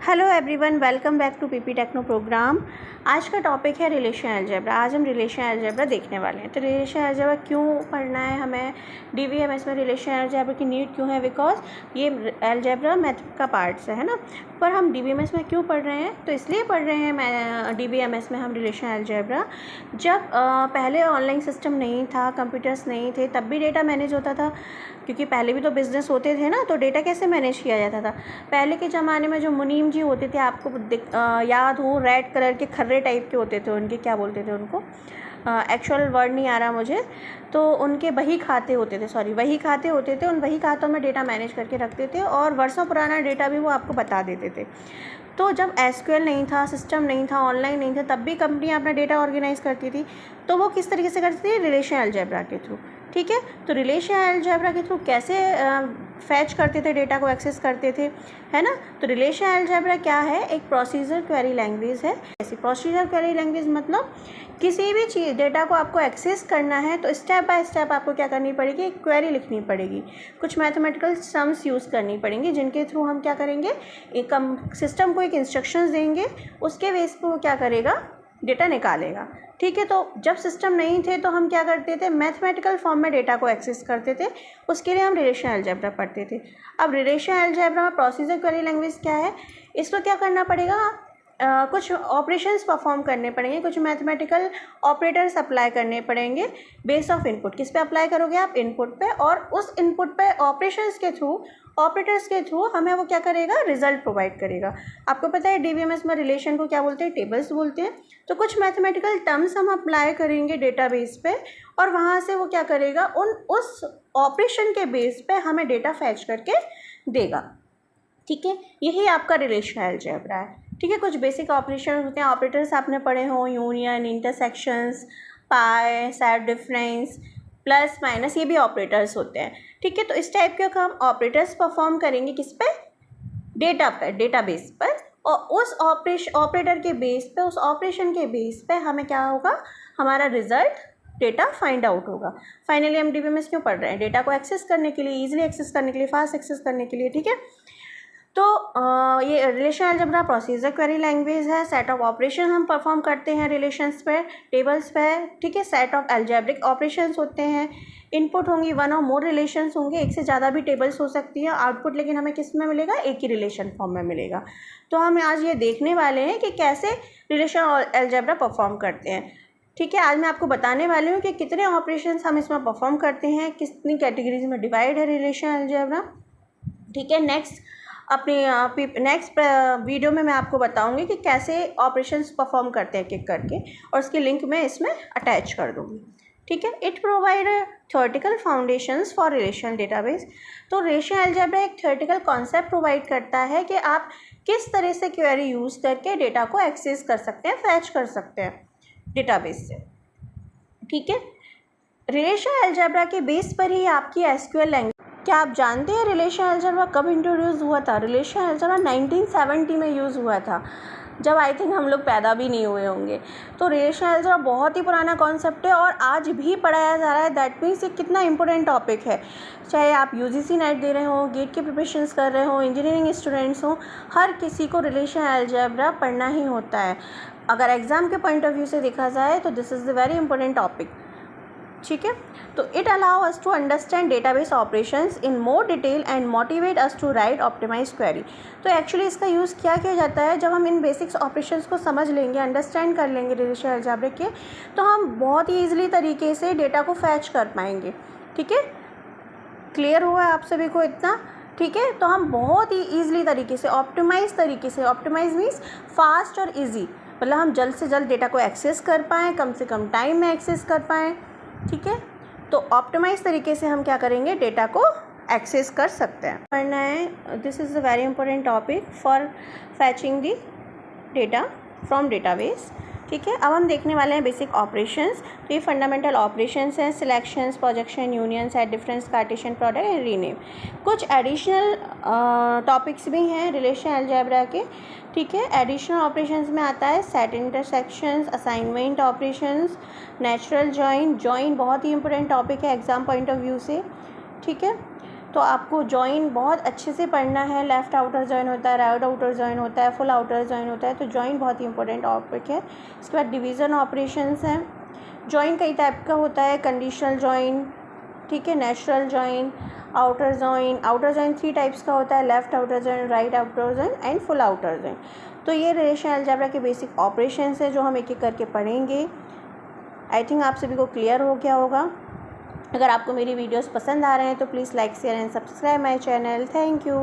Hello everyone, welcome back to PP techno program. आज का topic है रिलेशन अलजेब्रा। आज हम रिलेशन अलजेब्रा देखने वाले हैं। तो रिलेशन अलजेब्रा क्यों पढ़ना है हमें, डीबीएमएस में रिलेशन अलजेब्रा की नीड क्यों है? बिकॉज ये अलजेब्रा मैथ का पार्ट्स है ना। पर हम डीबीएमएस में क्यों पढ़ रहे हैं? तो इसलिए पढ़ रहे हैं डीबीएमएस में हम रिलेशन अलजेब्रा। जब पहले ऑनलाइन सिस्टम नहीं था, कंप्यूटर्स नहीं थे, तब भी डेटा मैनेज होता था, क्योंकि पहले भी तो बिज़नेस होते थे ना। तो डेटा कैसे मैनेज किया जाता था? पहले के ज़माने में जो मुनीम जी होते थे, आपको याद हो, रेड कलर के खर्रे टाइप के होते थे, उनके क्या बोलते थे उनको, एक्चुअल वर्ड नहीं आ रहा मुझे। तो उनके वही खाते होते थे, वही खाते होते थे। उन वही खातों में डेटा मैनेज करके रखते थे और वर्षों पुराना डेटा भी वो आपको बता देते थे। तो जब एसक्यूएल नहीं था, सिस्टम नहीं था, ऑनलाइन नहीं था, तब भी कंपनियां अपना डेटा ऑर्गेनाइज करती थी। तो वो किस तरीके से करती थी? रिलेशन अलजेब्रा के थ्रू। ठीक है, तो रिलेशन अलजेब्रा के थ्रू कैसे फैच करते थे, डेटा को एक्सेस करते थे, है ना। तो रिलेशन अलजेब्रा क्या है? एक प्रोसीजर क्वेरी लैंग्वेज है। ऐसी प्रोसीजर क्वेरी लैंग्वेज मतलब किसी भी चीज़ डेटा को आपको एक्सेस करना है तो स्टेप बाय स्टेप आपको क्या करनी पड़ेगी? एक क्वेरी लिखनी पड़ेगी, कुछ मैथमेटिकल सम्स यूज़ करनी पड़ेंगी, जिनके थ्रू हम क्या करेंगे, एक सिस्टम को एक इंस्ट्रक्शंस देंगे, उसके बेस पर वो क्या करेगा? डेटा निकालेगा। ठीक है, तो जब सिस्टम नहीं थे तो हम क्या करते थे? मैथमेटिकल फॉर्म में डेटा को एक्सेस करते थे। उसके लिए हम रिलेशन अलजेब्रा पढ़ते थे। अब रिलेशन अलजेब्रा में प्रोसीजर क्वेरी लैंग्वेज क्या है? इसको क्या करना पड़ेगा? कुछ ऑपरेशंस परफॉर्म करने पड़ेंगे, कुछ मैथमेटिकल ऑपरेटर्स अप्लाई करने पड़ेंगे बेस ऑफ इनपुट। किस पे अप्लाई करोगे आप? इनपुट पे। और उस इनपुट पे ऑपरेशंस के थ्रू, ऑपरेटर्स के थ्रू हमें वो क्या करेगा? रिजल्ट प्रोवाइड करेगा। आपको पता है डीबीएमएस में रिलेशन को क्या बोलते हैं? टेबल्स बोलते हैं। तो कुछ मैथमेटिकल टर्म्स हम अप्लाई करेंगे डेटाबेस पे और वहाँ से वो क्या करेगा? उस ऑपरेशन के बेस पे हमें डेटा फैच करके देगा। ठीक है, यही आपका रिलेशन अलजेब्रा है। ठीक है, कुछ बेसिक ऑपरेशन होते हैं, ऑपरेटर्स आपने पढ़े हो, यूनियन, इंटरसेक्शंस, पाई, सेट डिफरेंस, प्लस माइनस, ये भी ऑपरेटर्स होते हैं। ठीक है, तो इस टाइप के हम ऑपरेटर्स परफॉर्म करेंगे किस पे? डेटा पर, डेटाबेस पर। और उस ऑपरेटर के बेस पे, उस ऑपरेशन के बेस पे हमें क्या होगा? हमारा रिजल्ट डेटा फाइंड आउट होगा। फाइनली हम डीबीएमएस क्यों पढ़ रहे हैं? डेटा को एक्सेस करने के लिए, ईजिली एक्सेस करने के लिए, फास्ट एक्सेस करने के लिए। ठीक है, तो ये relation algebra procedure query language है। सेट ऑफ ऑपरेशन हम परफॉर्म करते हैं रिलेशंस पे, टेबल्स पे। ठीक है, सेट ऑफ अलजेब्रिक ऑपरेशंस होते हैं। इनपुट होंगी वन और मोर रिलेशंस होंगे, एक से ज़्यादा भी टेबल्स हो सकती है। आउटपुट लेकिन हमें किस में मिलेगा? एक ही रिलेशन फॉर्म में मिलेगा। तो हम आज ये देखने वाले हैं कि कैसे रिलेशन अलजेब्रा परफॉर्म करते हैं। ठीक है, आज मैं आपको बताने वाली हूँ कि कितने ऑपरेशंस हम इसमें परफॉर्म करते हैं, कितनी कैटेगरीज में डिवाइड है रिलेशन अलजेब्रा। ठीक है, नेक्स्ट वीडियो में मैं आपको बताऊंगी कि कैसे ऑपरेशंस परफॉर्म करते हैं एक करके, और उसकी लिंक मैं इसमें अटैच कर दूंगी। ठीक है, it provide theoretical foundations for relational database. तो रिलेशन अलजेब्रा एक थ्योरेटिकल कॉन्सेप्ट प्रोवाइड करता है कि आप किस तरह से क्वेरी यूज़ करके डेटा को एक्सेस कर सकते हैं, फैच कर सकते हैं डेटाबेस से। ठीक है, रिलेशन अलजेब्रा के बेस पर ही आपकी एसक्यूएल लैंग्वेज। क्या आप जानते हैं रिलेशन अलजेब्रा कब इंट्रोड्यूस हुआ था? रिलेशन अलजेब्रा 1970 में यूज़ हुआ था, जब आई थिंक हम लोग पैदा भी नहीं हुए होंगे। तो रिलेशन अलजेब्रा बहुत ही पुराना कॉन्सेप्ट है और आज भी पढ़ाया जा रहा है। दैट मीन्स ये कितना इंपॉर्टेंट टॉपिक है। चाहे आप यूजीसी नेट दे रहे हो, गेट की प्रिपरेशंस कर रहे हो, इंजीनियरिंग स्टूडेंट्स हो, हर किसी को रिलेशन अलजेब्रा पढ़ना ही होता है। अगर एग्ज़ाम के पॉइंट ऑफ व्यू से देखा जाए तो this is the very important topic. ठीक है, तो it allow us to understand database operations in more detail and motivate us to write optimize query. तो एक्चुअली इसका यूज़ क्या किया जाता है? जब हम इन बेसिक्स ऑपरेशंस को समझ लेंगे, अंडरस्टैंड कर लेंगे रिलेशन अलजेब्रा के, तो हम बहुत ही ईजिली तरीके से डेटा को फैच कर पाएंगे। ठीक है, क्लियर हुआ आप सभी को इतना? ठीक है, तो हम बहुत ही ईजिली तरीके से, ऑप्टिमाइज तरीके से, ऑप्टिमाइज मीन्स फास्ट और ईजी, मतलब हम जल्द से जल्द डेटा को एक्सेस कर पाएँ, कम से कम टाइम में एक्सेस कर पाएँ। ठीक है, तो ऑप्टिमाइज तरीके से हम क्या करेंगे? डेटा को एक्सेस कर सकते हैं। पढ़ना है, this is a very important topic for फैचिंग the data from database. ठीक है, अब हम देखने वाले हैं बेसिक ऑपरेशंस। तो ये फंडामेंटल ऑपरेशंस हैं, selections, projection, union, set difference, Cartesian product and rename. कुछ एडिशनल टॉपिक्स भी हैं रिलेशन अलजेब्रा के। ठीक है, एडिशनल ऑपरेशंस में आता है set intersections, assignment operations, natural join. Join बहुत ही इंपॉर्टेंट टॉपिक है एग्जाम पॉइंट ऑफ व्यू से। ठीक है, तो आपको जॉइन बहुत अच्छे से पढ़ना है। लेफ़्ट आउटर जॉइन होता है, राइट आउटर जॉइन होता है, फुल आउटर जॉइन होता है, तो जॉइन बहुत ही इंपॉर्टेंट टॉपिक है। इसके बाद डिवीज़न ऑपरेशंस हैं। जॉइन कई टाइप का होता है, कंडीशनल जॉइन, ठीक है, natural join, outer join. Outer join 3 types का होता है, left outer join, right outer join and full outer join. तो ये रिलेशन अलजेब्रा के बेसिक ऑपरेशंस है जो हम एक एक करके पढ़ेंगे। आई थिंक आप सभी को क्लियर हो गया होगा। अगर आपको मेरी वीडियोस पसंद आ रहे हैं तो please like share and subscribe my channel. Thank you.